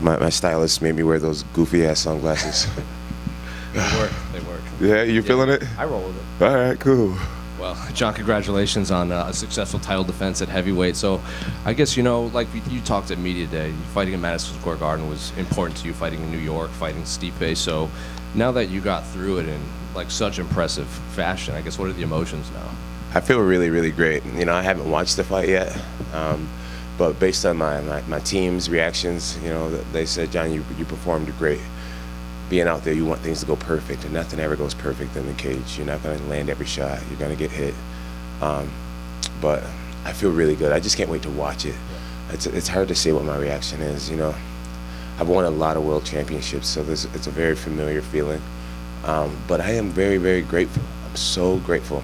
My stylist made me wear those goofy-ass sunglasses. They work. They work. Yeah, you feeling it? I roll with it. All right, cool. Well, Jon, congratulations on a successful title defense at heavyweight. So I guess, like you talked at Media Day, fighting in Madison Square Garden was important to you, fighting in New York, fighting Stipe. So now that you got through it in such impressive fashion, I guess what are the emotions now? I feel really, really great. I haven't watched the fight yet, but based on my team's reactions, they said, Jon, you performed great. Being out there, you want things to go perfect, and nothing ever goes perfect in the cage. You're not going to land every shot. You're going to get hit. But I feel really good. I just can't wait to watch it. It's hard to say what my reaction is. I've won a lot of world championships, so it's a very familiar feeling. But I am very, very grateful. I'm so grateful.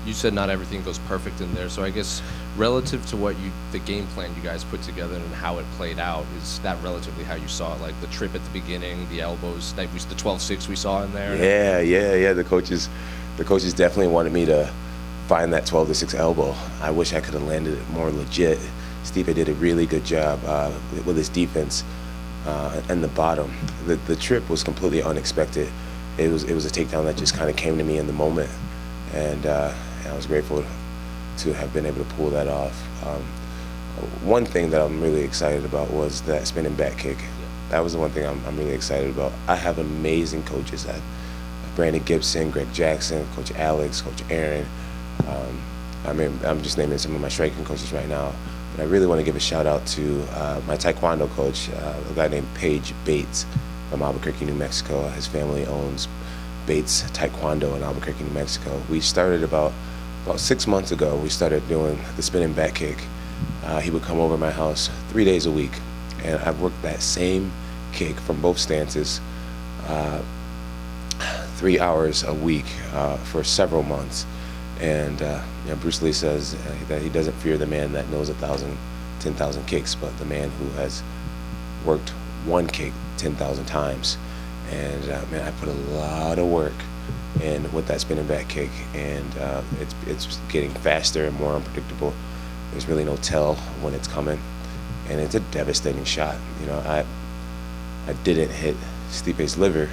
You said not everything goes perfect in there, so I guess relative to what the game plan you guys put together and how it played out, is that relatively how you saw it? Like the trip at the beginning, the elbows, the 12-6 we saw in there? Yeah. The coaches definitely wanted me to find that 12-6 elbow. I wish I could have landed it more legit. Stipe did a really good job with his defense and the bottom. The trip was completely unexpected. It was a takedown that just kind of came to me in the moment, and I was grateful to have been able to pull that off. One thing that I'm really excited about was that spinning back kick. That was the one thing I'm really excited about. I have amazing coaches. I have Brandon Gibson, Greg Jackson, Coach Alex, Coach Aaron. I'm just naming some of my striking coaches right now. But I really want to give a shout out to my Taekwondo coach, a guy named Paige Bates from Albuquerque, New Mexico. His family owns Bates Taekwondo in Albuquerque, New Mexico. We started about 6 months ago. We started doing the spinning back kick. He would come over my house 3 days a week, and I've worked that same kick from both stances 3 hours a week for several months. And Bruce Lee says that he doesn't fear the man that knows 1,000, 10,000 kicks, but the man who has worked one kick 10,000 times. And man, I put a lot of work in with that spinning back kick, and it's getting faster and more unpredictable. There's really no tell when it's coming, and it's a devastating shot. I didn't hit Stipe's liver.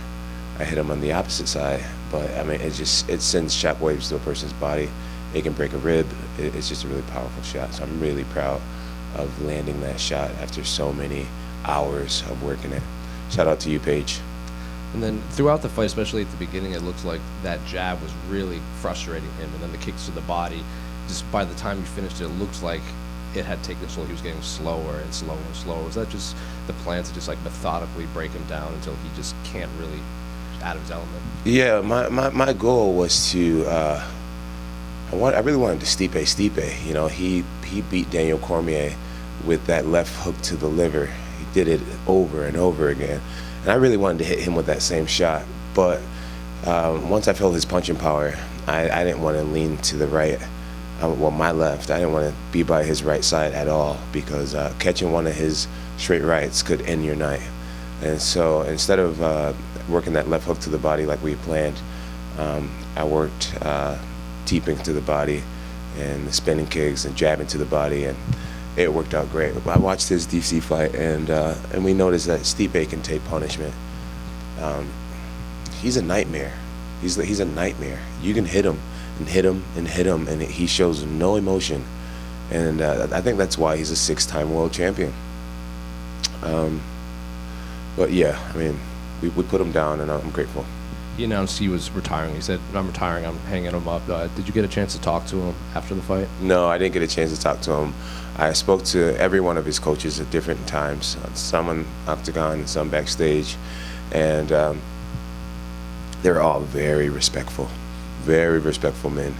I hit him on the opposite side, but I mean, it sends shockwaves to a person's body. It can break a rib. It's just a really powerful shot. So I'm really proud of landing that shot after so many hours of working it. Shout out to you, Paige. And then throughout the fight, especially at the beginning, it looked like that jab was really frustrating him. And then the kicks to the body, just by the time you finished it, it looked like it had taken so he was getting slower and slower and slower. Was that just the plan to just methodically break him down until he just can't really out of his element? Yeah, my goal was to I really wanted to Stipe. He beat Daniel Cormier with that left hook to the liver. He did it over and over again. And I really wanted to hit him with that same shot. But once I felt his punching power, I didn't want to lean to the right, my left. I didn't want to be by his right side at all, because catching one of his straight rights could end your night. And so instead of working that left hook to the body like we planned, I worked teeping to the body and the spinning kicks and jabbing to the body, and it worked out great. I watched his DC fight, and we noticed that Stipe can take punishment. He's a nightmare. He's a nightmare. You can hit him and hit him and hit him, and he shows no emotion. And I think that's why he's a 6-time world champion. But yeah, I mean, we put him down, and I'm grateful. He announced he was retiring. He said, "I'm retiring. I'm hanging him up." Did you get a chance to talk to him after the fight? No, I didn't get a chance to talk to him. I spoke to every one of his coaches at different times, some on Octagon and some backstage, and they're all very respectful men.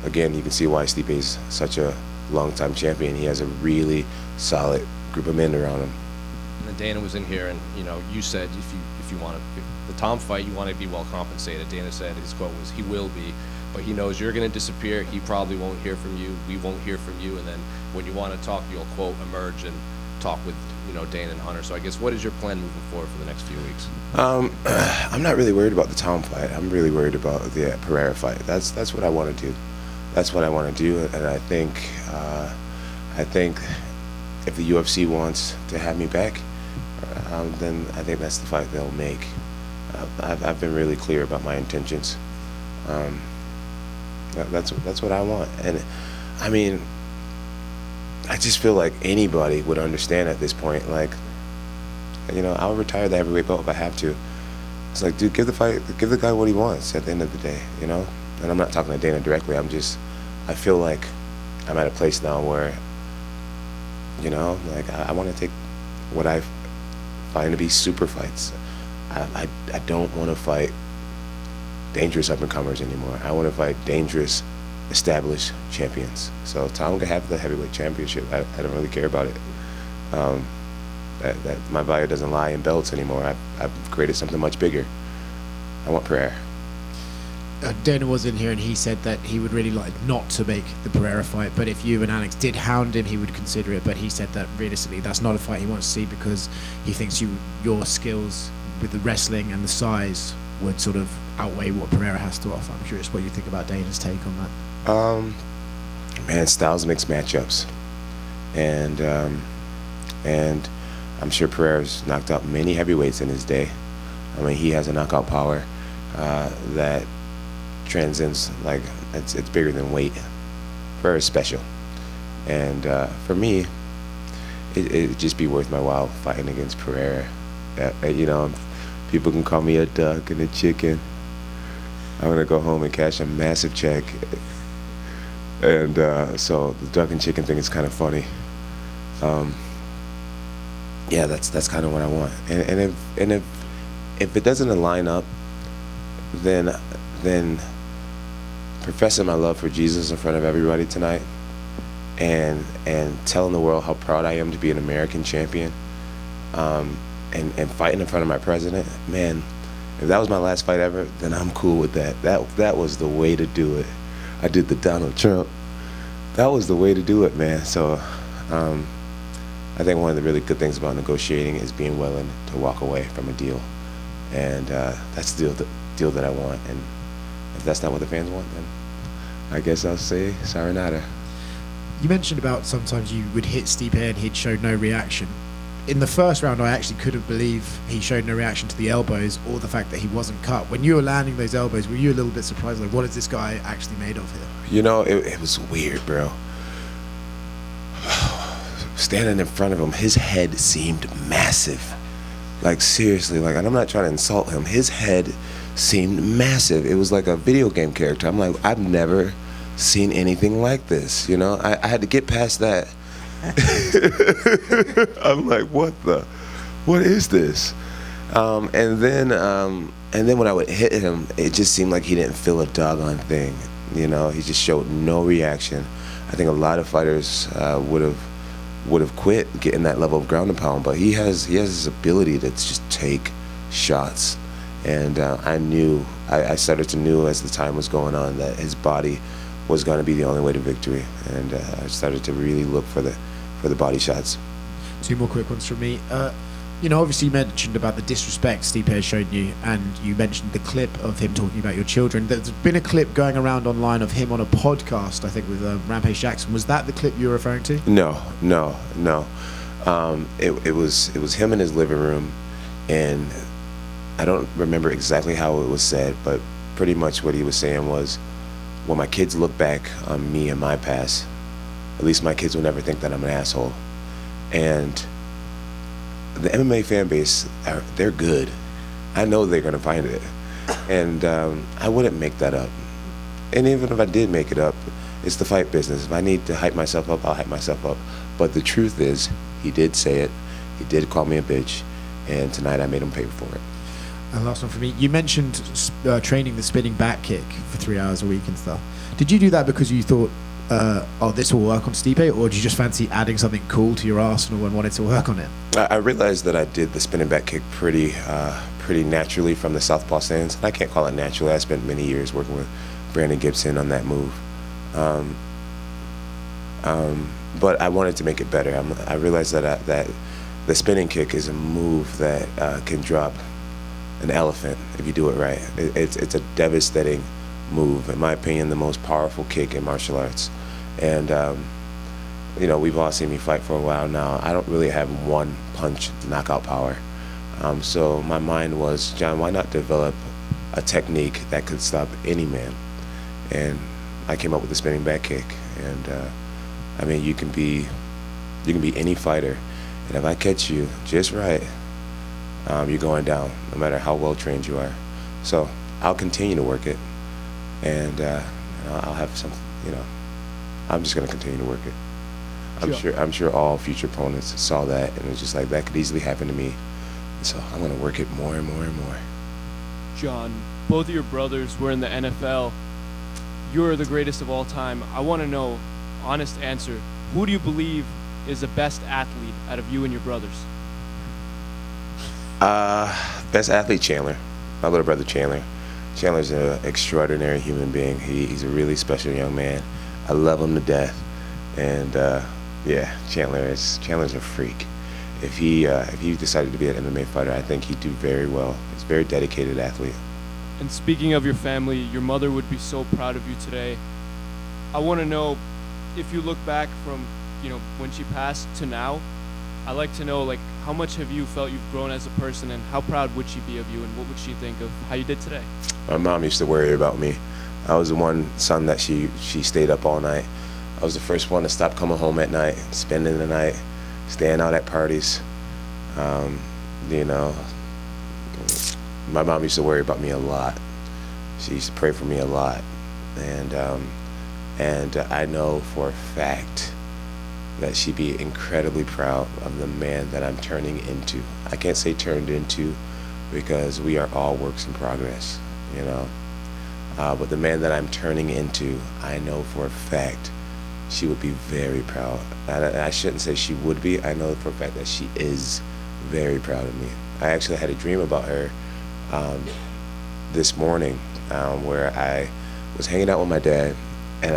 Again, you can see why Stipe is such a long-time champion. He has a really solid group of men around him. And then Dana was in here, and you said if you want the Tom fight, you want to be well compensated. Dana said his quote was, "He will be, but he knows you're going to disappear. He probably won't hear from you. We won't hear from you. And then when you want to talk, you'll quote emerge and talk with Dana and Hunter." So I guess what is your plan moving forward for the next few weeks? I'm not really worried about the Tom fight. I'm really worried about the Pereira fight. That's what I want to do. That's what I want to do, and I think if the UFC wants to have me back, then I think that's the fight they'll make. I've been really clear about my intentions. That's what I want. And I mean, I just feel like anybody would understand at this point. Like, you know, I'll retire the heavyweight belt if I have to. It's like, dude, give the guy what he wants at the end of the day, you know? And I'm not talking to Dana directly. I feel like I'm at a place now where, you know, like I want to take what I find to be super fights. I don't want to fight dangerous up-and-comers anymore. I want to fight dangerous, established champions. So Tom can have the heavyweight championship. I don't really care about it. That my bio doesn't lie in belts anymore. I've created something much bigger. I want Pereira. Dana was in here and he said that he would really like not to make the Pereira fight, but if you and Alex did hound him, he would consider it. But he said that realistically, that's not a fight he wants to see because he thinks your skills with the wrestling and the size would sort of outweigh what Pereira has to offer. I'm curious what you think about Dana's take on that. Man, styles mix matchups, and I'm sure Pereira's knocked out many heavyweights in his day. I mean, he has a knockout power that transcends, like, it's bigger than weight. Pereira's special, and for me, it'd just be worth my while fighting against Pereira. You know, people can call me a duck and a chicken. I'm gonna go home and cash a massive check, and so the duck and chicken thing is kind of funny. Yeah, that's kind of what I want. And if it doesn't line up, then professing my love for Jesus in front of everybody tonight, and telling the world how proud I am to be an American champion, and fighting in front of my president, man, if that was my last fight ever, then I'm cool with that. That was the way to do it. I did the Donald Trump. That was the way to do it, man. So I think one of the really good things about negotiating is being willing to walk away from a deal, and that's the deal that I want. And if that's not what the fans want, then I guess I'll say sayonara. You mentioned about sometimes you would hit Stipe and he'd show no reaction. In the first round, I actually couldn't believe he showed no reaction to the elbows or the fact that he wasn't cut. When you were landing those elbows, were you a little bit surprised? Like, what is this guy actually made of here? You know, it was weird, bro. Standing in front of him, his head seemed massive. Like, seriously, like, and I'm not trying to insult him. His head seemed massive. It was like a video game character. I'm like, I've never seen anything like this, you know? I had to get past that. I'm like, what is this? And then when I would hit him, it just seemed like he didn't feel a doggone thing. You know, he just showed no reaction. I think a lot of fighters would have quit getting that level of ground and pound, but he has this ability to just take shots. And I started to know as the time was going on that his body was going to be the only way to victory, and I started to really look for the body shots. Two more quick ones from me. You know, obviously you mentioned about the disrespect Stipe has shown you, and you mentioned the clip of him talking about your children. There's been a clip going around online of him on a podcast, I think, with Rampage Jackson. Was that the clip you were referring to? No. It was him in his living room, and I don't remember exactly how it was said, but pretty much what he was saying was, when my kids look back on me and my past, at least my kids will never think that I'm an asshole. And the MMA fan base, they're good. I know they're gonna find it. And I wouldn't make that up. And even if I did make it up, it's the fight business. If I need to hype myself up, I'll hype myself up. But the truth is, he did say it. He did call me a bitch. And tonight I made him pay for it. And last one for me. You mentioned training the spinning back kick for 3 hours a week and stuff. Did you do that because you thought, this will work on Stipe, or did you just fancy adding something cool to your arsenal and wanted to work on it? I realized that I did the spinning back kick pretty naturally from the southpaw stance. And I can't call it natural. I spent many years working with Brandon Gibson on that move. But I wanted to make it better. I realized that the spinning kick is a move that can drop an elephant if you do it right. It's a devastating move, in my opinion, the most powerful kick in martial arts. And we've all seen me fight for a while now. I don't really have one punch knockout power. So my mind was, Jon, why not develop a technique that could stop any man? And I came up with the spinning back kick. And I mean, you can be any fighter, and if I catch you just right, you're going down, no matter how well trained you are. So I'll continue to work it, and I'll have some. I'm just going to continue to work it. I'm sure all future opponents saw that, and it was just like, that could easily happen to me. So I'm going to work it more and more and more. Jon, both of your brothers were in the NFL. You're the greatest of all time. I want to know, honest answer, who do you believe is the best athlete out of you and your brothers? Best athlete, Chandler. My little brother, Chandler. Chandler's an extraordinary human being. He's a really special young man. I love him to death. And yeah, Chandler's a freak. If he decided to be an MMA fighter, I think he'd do very well. He's a very dedicated athlete. And speaking of your family, your mother would be so proud of you today. I want to know, if you look back from, when she passed to now, I'd like to know, how much have you felt you've grown as a person, and how proud would she be of you, and what would she think of how you did today? My mom used to worry about me. I was the one son that she stayed up all night. I was the first one to stop coming home at night, spending the night, staying out at parties. My mom used to worry about me a lot. She used to pray for me a lot. And I know for a fact that she'd be incredibly proud of the man that I'm turning into. I can't say turned into, because we are all works in progress, but the man that I'm turning into, I know for a fact she would be very proud. I shouldn't say she would be. I know for a fact that she is very proud of me. I actually had a dream about her this morning, where I was hanging out with my dad, and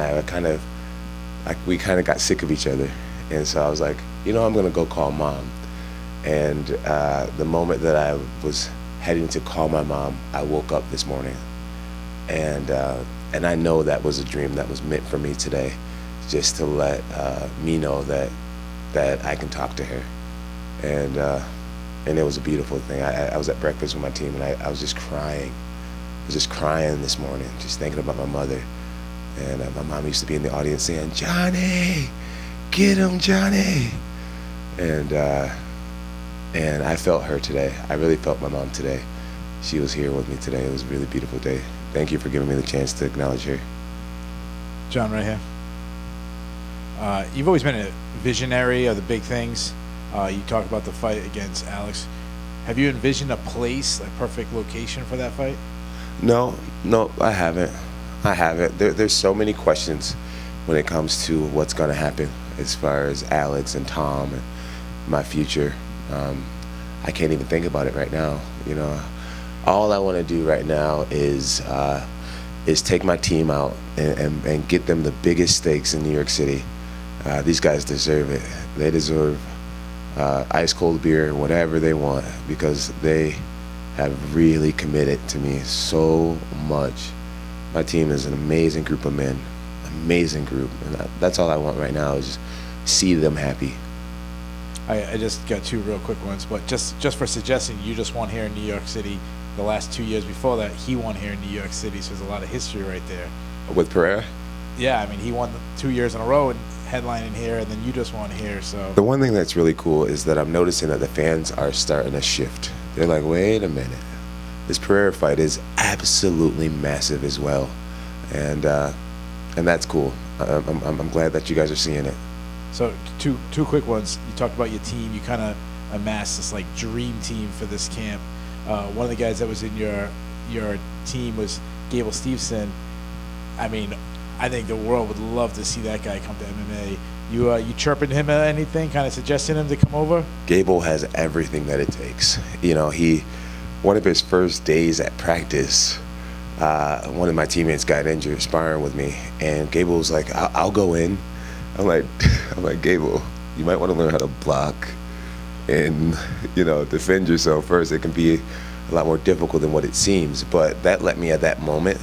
we kind of got sick of each other. And so I was like, I'm going to go call Mom. And the moment that I was heading to call my mom, I woke up this morning. And I know that was a dream that was meant for me today, just to let me know that I can talk to her. And it was a beautiful thing. I was at breakfast with my team, and I was just crying. I was just crying this morning, just thinking about my mother. And my mom used to be in the audience saying, "Johnny, get him, Johnny." And I felt her today. I really felt my mom today. She was here with me today. It was a really beautiful day. Thank you for giving me the chance to acknowledge her. Jon, right here. You've always been a visionary of the big things. You talk about the fight against Alex. Have you envisioned a place, a perfect location for that fight? No, I haven't. There's so many questions when it comes to what's going to happen as far as Alex and Tom and my future. I can't even think about it right now. All I want to do right now is take my team out and get them the biggest stakes in New York City. These guys deserve it. They deserve ice cold beer, whatever they want, because they have really committed to me so much. My team is an amazing group of men, amazing group, and that's all I want right now, is see them happy. I just got two real quick ones, but just for suggesting, you just won here in New York City. The last 2 years before that, he won here in New York City, so there's a lot of history right there. With Pereira? Yeah, I mean, he won 2 years in a row and headlining here, and then you just won here, so. The one thing that's really cool is that I'm noticing that the fans are starting to shift. They're like, wait a minute. This Pereira fight is absolutely massive as well. And that's cool. I'm glad that you guys are seeing it. So two quick ones. You talked about your team. You kind of amassed this dream team for this camp. One of the guys that was in your team was Gable Stevenson. I mean, I think the world would love to see that guy come to MMA. You chirping him or anything, kind of suggesting him to come over? Gable has everything that it takes. One of his first days at practice, one of my teammates got injured sparring with me, and Gable was like, I'll go in. I'm like, Gable, you might want to learn how to block and, defend yourself first. It can be a lot more difficult than what it seems, but that let me at that moment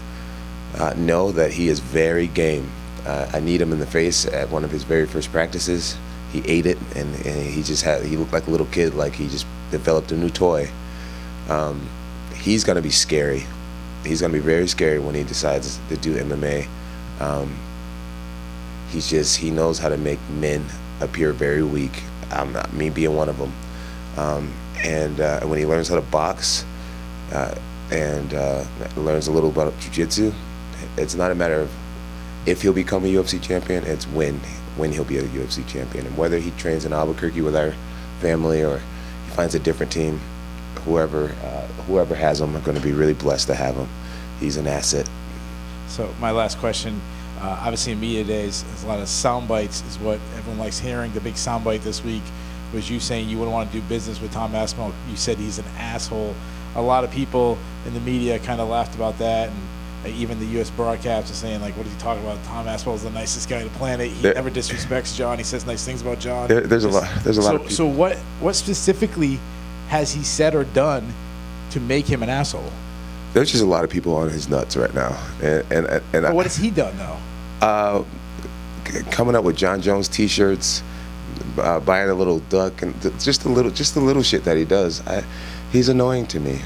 know that he is very game. I kneed him in the face at one of his very first practices. He ate it, and he looked like a little kid, like he just developed a new toy. He's gonna be scary. He's gonna be very scary when he decides to do MMA. He knows how to make men appear very weak. Me being one of them. And when he learns how to box and learns a little about jiu-jitsu, it's not a matter of if he'll become a UFC champion, it's when he'll be a UFC champion. And whether he trains in Albuquerque with our family or he finds a different team, whoever has him, I'm going to be really blessed to have him. He's an asset. So my last question, obviously in media days, there's a lot of sound bites is what everyone likes hearing. The big sound bite this week was you saying you wouldn't want to do business with Tom Asal. You said he's an asshole. A lot of people in the media kind of laughed about that, and even the U.S. broadcast is saying, like, what is he talking about? Tom Asal is the nicest guy on the planet. He never disrespects Jon. He says nice things about Jon. There's a lot of people. So what specifically has he said or done to make him an asshole? There's just a lot of people on his nuts right now. But what has he done, though? Coming up with Jon Jones T-shirts, buying a little duck, and just the little shit that he does. He's annoying to me.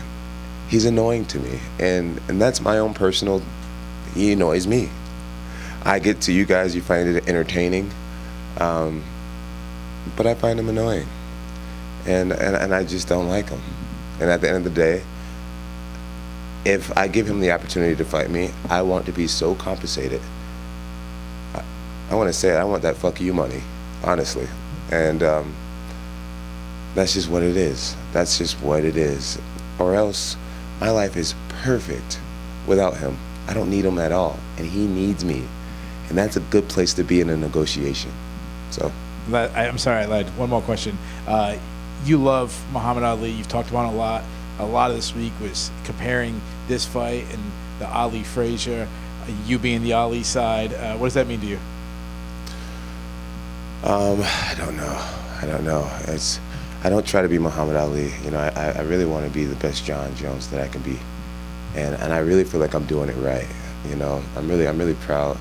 He's annoying to me, and that's my own personal. He annoys me. I get to you guys, you find it entertaining, but I find him annoying, and I just don't like him. And at the end of the day, if I give him the opportunity to fight me, I want to be so compensated. I want to say it, I want that fuck you money, honestly, and that's just what it is. That's just what it is, or else. My life is perfect without him. I don't need him at all, and he needs me, and that's a good place to be in a negotiation. So, I'm sorry, I lied. One more question. You love Muhammad Ali. You've talked about him a lot. A lot of this week was comparing this fight and the Ali Frazier. You being the Ali side. What does that mean to you? I don't know. I don't try to be Muhammad Ali. I really want to be the best Jon Jones that I can be, and I really feel like I'm doing it right. I'm really proud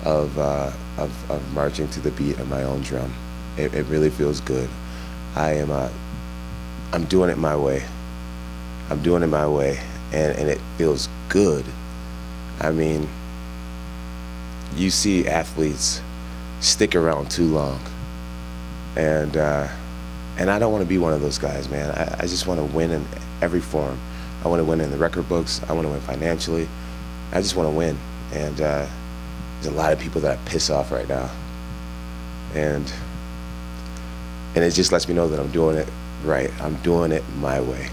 of marching to the beat of my own drum. It really feels good. I'm doing it my way. I'm doing it my way, and it feels good. I mean, you see athletes stick around too long, and I don't want to be one of those guys, man. I just want to win in every form. I want to win in the record books. I want to win financially. I just want to win. And there's a lot of people that I piss off right now. And it just lets me know that I'm doing it right. I'm doing it my way.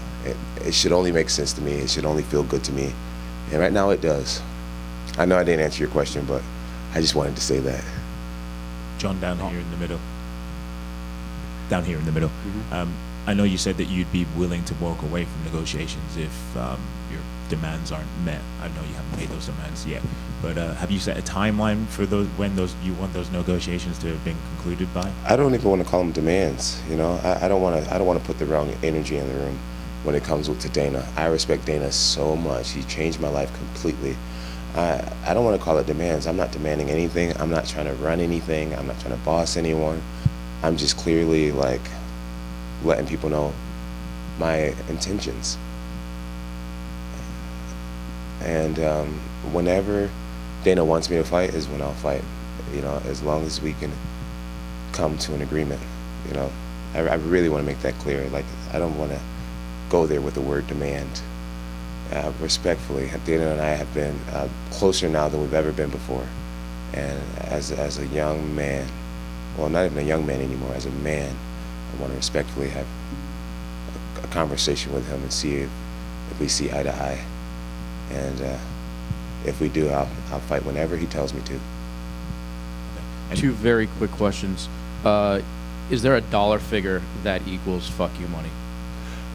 It should only make sense to me. It should only feel good to me. And right now it does. I know I didn't answer your question, but I just wanted to say that. Jon, down here in the middle. Mm-hmm. I know you said that you'd be willing to walk away from negotiations if your demands aren't met. I know you haven't made those demands yet, but have you set a timeline for when you want those negotiations to have been concluded by? I don't even want to call them demands. I don't want to put the wrong energy in the room when it comes to Dana. I respect Dana so much. He changed my life completely. I don't want to call it demands. I'm not demanding anything. I'm not trying to run anything. I'm not trying to boss anyone. I'm just clearly letting people know my intentions. And whenever Dana wants me to fight is when I'll fight. As long as we can come to an agreement. I really want to make that clear. I don't want to go there with the word demand. Respectfully, Dana and I have been closer now than we've ever been before. And as a young man, well, not even a young man anymore, as a man, I want to respectfully have a conversation with him and see if we see eye to eye. And if we do, I'll fight whenever he tells me to. Two very quick questions. Is there a dollar figure that equals fuck you money?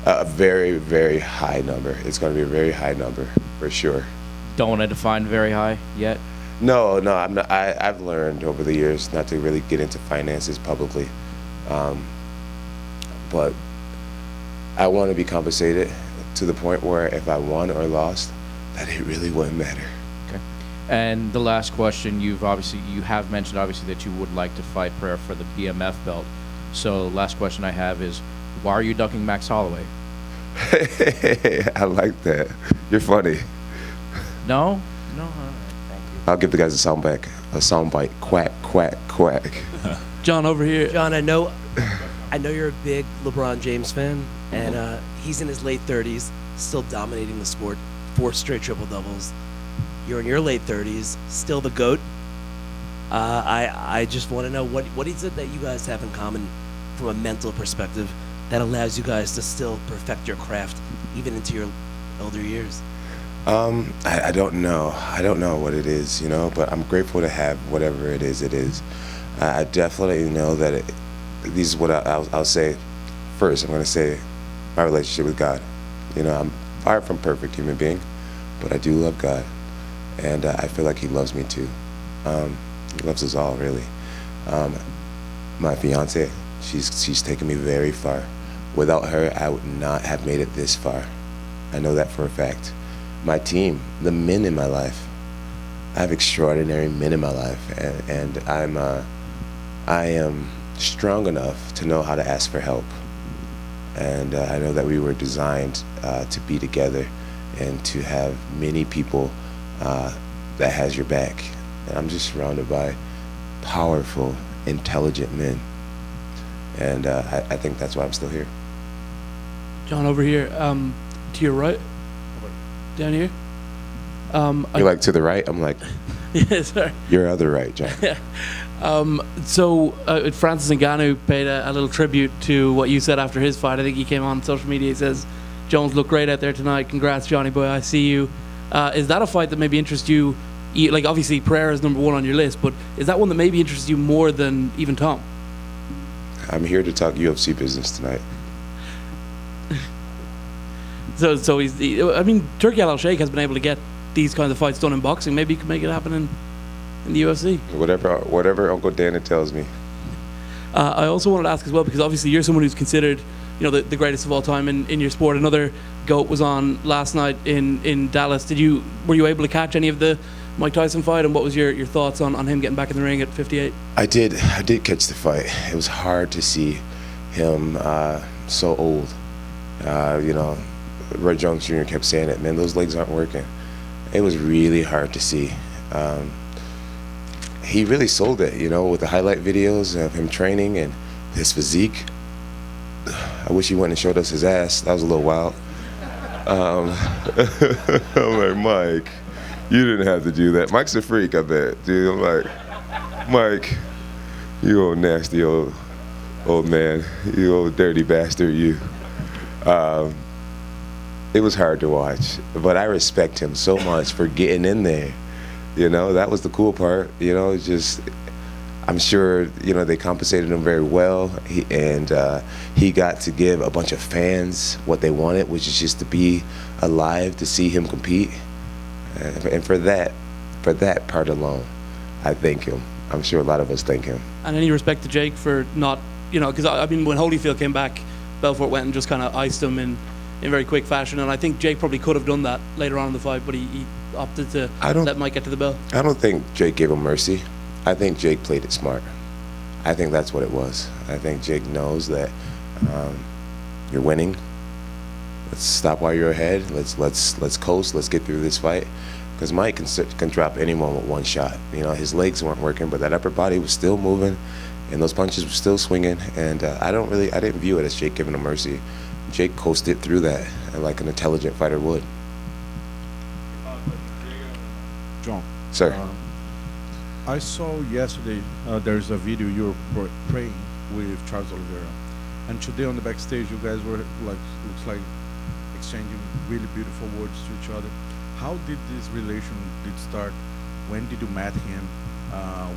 A very, very high number. It's going to be a very high number, for sure. Don't want to define very high yet? No, I'm not. I've learned over the years not to really get into finances publicly, but I want to be compensated to the point where if I won or lost, that it really wouldn't matter. Okay. And the last question, you have mentioned obviously that you would like to fight Pereira for the BMF belt. So last question I have is, why are you ducking Max Holloway? I like that. You're funny. No? No? All right, thank you. I'll give the guys a soundbite. Quack, quack, quack. John, over here. John, I know you're a big LeBron James fan, and he's in his late 30s, still dominating the sport, 4 straight triple doubles. You're in your late 30s, still the GOAT. I just want to know what is it that you guys have in common from a mental perspective that allows you guys to still perfect your craft even into your older years? I don't know. I don't know what it is, but I'm grateful to have whatever it is. I definitely know that this is what I'll say. First, I'm going to say my relationship with God. I'm far from perfect human being, but I do love God, and I feel like He loves me too. He loves us all, really. My fiance, she's taken me very far. Without her, I would not have made it this far. I know that for a fact. My team, the men in my life, I have extraordinary men in my life, and I am strong enough to know how to ask for help. And I know that we were designed to be together and to have many people that has your back. And I'm just surrounded by powerful, intelligent men. And I think that's why I'm still here. John, over here. To your right. Down here. You're like to the right? I'm like, yeah, sorry. Your other right, John. So Francis Ngannou paid a little tribute to what you said after his fight. I think he came on social media. He says, Jones looked great out there tonight. Congrats, Johnny boy. I see you. Is that a fight that maybe interests you? Like, obviously, Pereira is number 1 on your list, but is that one that maybe interests you more than even Tom? I'm here to talk UFC business tonight. So he's. Turki Al-Sheikh has been able to get these kinds of fights done in boxing. Maybe he could make it happen in the UFC. Whatever Uncle Dana tells me. I also wanted to ask as well, because obviously you're someone who's considered, the greatest of all time in your sport. Another GOAT was on last night in Dallas. Were you able to catch any of the Mike Tyson fight, and what was your thoughts on him getting back in the ring at 58? I did catch the fight. It was hard to see him so old. Roy Jones Jr. kept saying it, man, those legs aren't working. It was really hard to see. He really sold it, with the highlight videos of him training and his physique. I wish he went and showed us his ass. That was a little wild. I'm like, Mike, you didn't have to do that. Mike's a freak, I bet, dude. I'm like, Mike, you old nasty old man, you old dirty bastard, you. It was hard to watch, but I respect him so much for getting in there. That was the cool part. It's just, I'm sure, they compensated him very well. He got to give a bunch of fans what they wanted, which is just to be alive, to see him compete. And for that part alone, I thank him. I'm sure a lot of us thank him. And any respect to Jake for not, because when Holyfield came back, Belfort went and just kind of iced him in very quick fashion, and I think Jake probably could have done that later on in the fight, but he opted to let Mike get to the bell. I don't think Jake gave him mercy. I think Jake played it smart. I think that's what it was. I think Jake knows that you're winning. Let's stop while you're ahead. Let's coast. Let's get through this fight. Because Mike can drop anyone with one shot. His legs weren't working, but that upper body was still moving, and those punches were still swinging. And I didn't view it as Jake giving him mercy. Jake coasted through that like an intelligent fighter would. John. Sir. I saw yesterday there's a video you were praying with Charles Oliveira, and today on the backstage you guys were looks like exchanging really beautiful words to each other. How did this relation start? When did you meet him?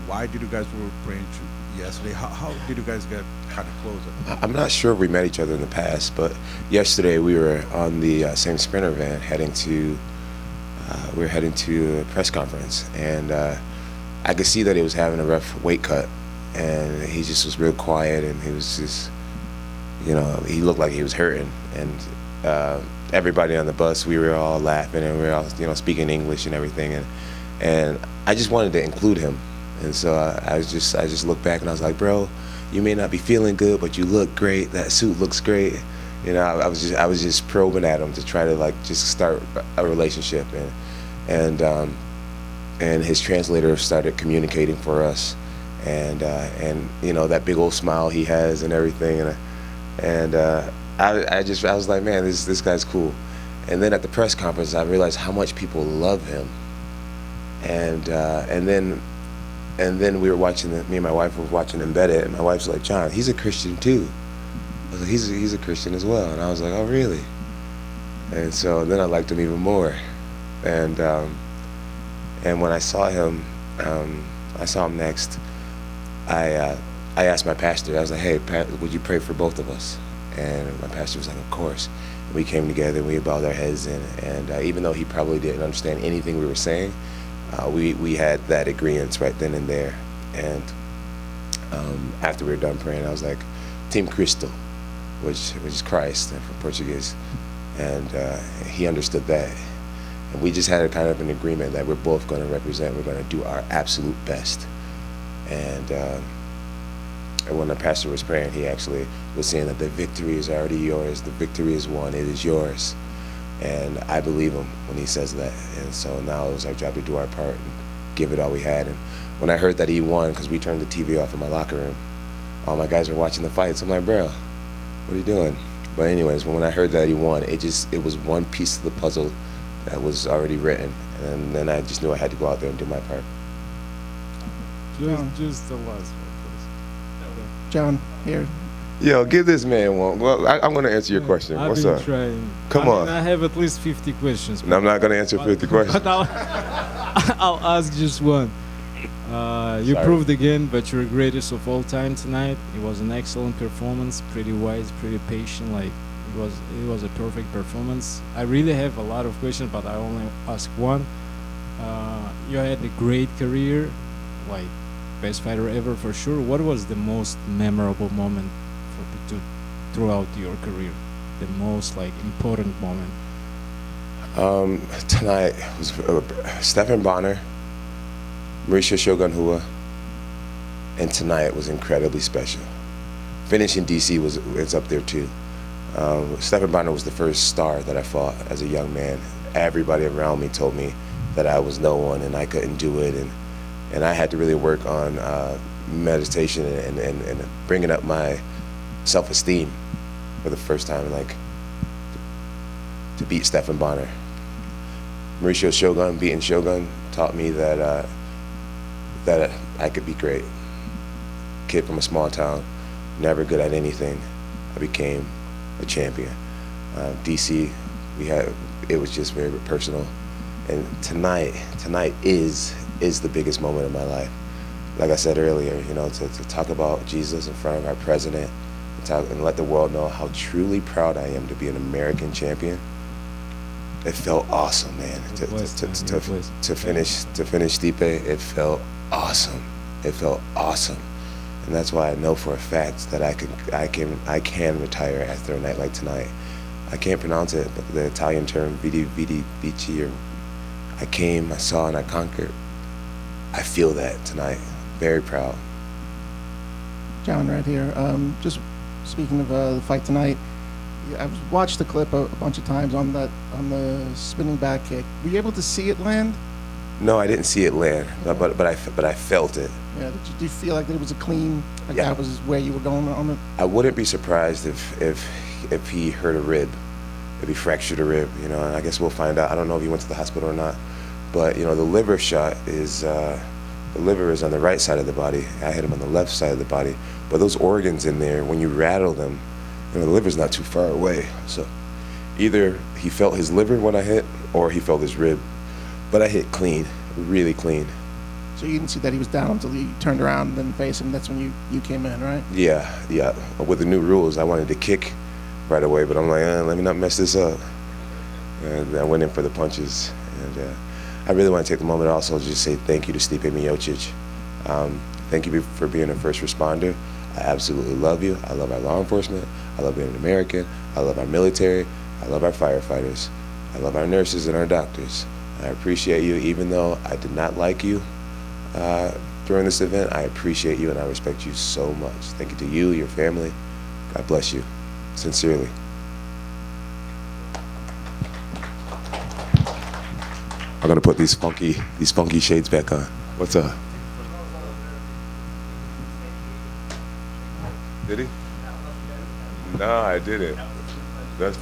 Why did you guys were praying yesterday? How did you guys get kind of closer? I'm not sure if we met each other in the past, but yesterday we were on the same Sprinter van heading to a press conference, and I could see that he was having a rough weight cut, and he just was real quiet, and he was just, he looked like he was hurting, and everybody on the bus, we were all laughing, and we were all, speaking English and everything, and and I just wanted to include him. And so I just looked back and I was like, bro, you may not be feeling good, but you look great. That suit looks great. You know, I was just probing at him to try to like just start a relationship, and his translator started communicating for us, and you know, that big old smile he has and everything, and I was like, man, this guy's cool. And then at the press conference, I realized how much people love him, and then we were watching me and my wife were watching Embedded, and my wife's like, John, he's a Christian too. I was like, he's a Christian as well. And I was like, oh really? And so then I liked him even more. And when I saw him next, I asked my pastor, I was like, hey, would you pray for both of us? And my pastor was like, of course. And we came together and we bowed our heads in, and even though he probably didn't understand anything we were saying, we had that agreement right then and there. And after we were done praying, I was like, Team Cristo, which is Christ from Portuguese. And he understood that. And we just had a kind of an agreement that we're both going to represent, we're going to do our absolute best. And when the pastor was praying, he actually was saying that the victory is already yours, the victory is won, it is yours. And I believe him when he says that. And so now it was our job to do our part and give it all we had. And when I heard that he won, because we turned the TV off in my locker room, all my guys were watching the fights. I'm like, bro, what are you doing? But anyways, when I heard that he won, it was one piece of the puzzle that was already written. And then I just knew I had to go out there and do my part. Just the last one, please. John, here. Yo, give this man one. Well, I'm going to answer your question. What's up? Trying. Come on. I have at least 50 questions. No, I'm not going to answer 50 questions. But I'll ask just one. You proved again, but you're greatest of all time tonight. It was an excellent performance, pretty wise, pretty patient. Like it was a perfect performance. I really have a lot of questions, but I only ask one. You had a great career, like best fighter ever for sure. What was the most memorable moment throughout your career? The most like important moment? Tonight was Stephan Bonner, Mauricio Shogun Rua, and tonight was incredibly special. Finishing DC it's up there too. Stephan Bonner was the first star that I fought as a young man. Everybody around me told me that I was no one and I couldn't do it, and I had to really work on meditation and bringing up my self-esteem for the first time, like to beat Stephan Bonner. Mauricio Shogun, beating Shogun, taught me that that I could be great. Kid from a small town, never good at anything. I became a champion. DC, it was just very personal. And tonight is the biggest moment of my life. Like I said earlier, you know, to talk about Jesus in front of our president and let the world know how truly proud I am to be an American champion. It felt awesome, man. To finish Stipe, it felt awesome. It felt awesome, and that's why I know for a fact that I can retire after a night like tonight. I can't pronounce it, but the Italian term vidi vici, or I came, I saw, and I conquered. I feel that tonight. Very proud. John, right here. Just speaking of the fight tonight, I've watched the clip a bunch of times on the spinning back kick. Were you able to see it land? No, I didn't see it land, but I felt it. Yeah. Did you feel like it was a clean? Like Yeah. that was where you were going on it? I wouldn't be surprised if he hurt a rib, if he fractured a rib. You know, I guess we'll find out. I don't know if he went to the hospital or not, but you know, the liver shot is the liver is on the right side of the body. I hit him on the left side of the body, but those organs in there, when you rattle them, you know, the liver's not too far away. So either he felt his liver when I hit, or he felt his rib. But I hit clean, really clean. So you didn't see that he was down until you turned around and then faced him. That's when you came in, right? Yeah. With the new rules, I wanted to kick right away, but I'm like, let me not mess this up. And I went in for the punches. And I really want to take the moment also to just say thank you to Stipe Miocic. Thank you for being a first responder. I absolutely love you. I love our law enforcement. I love being an American. I love our military. I love our firefighters. I love our nurses and our doctors. I appreciate you, even though I did not like you during this event. I appreciate you and I respect you so much. Thank you to you, your family. God bless you. Sincerely. I'm gonna put these funky shades back on. What's up? Did he? No, I didn't. That's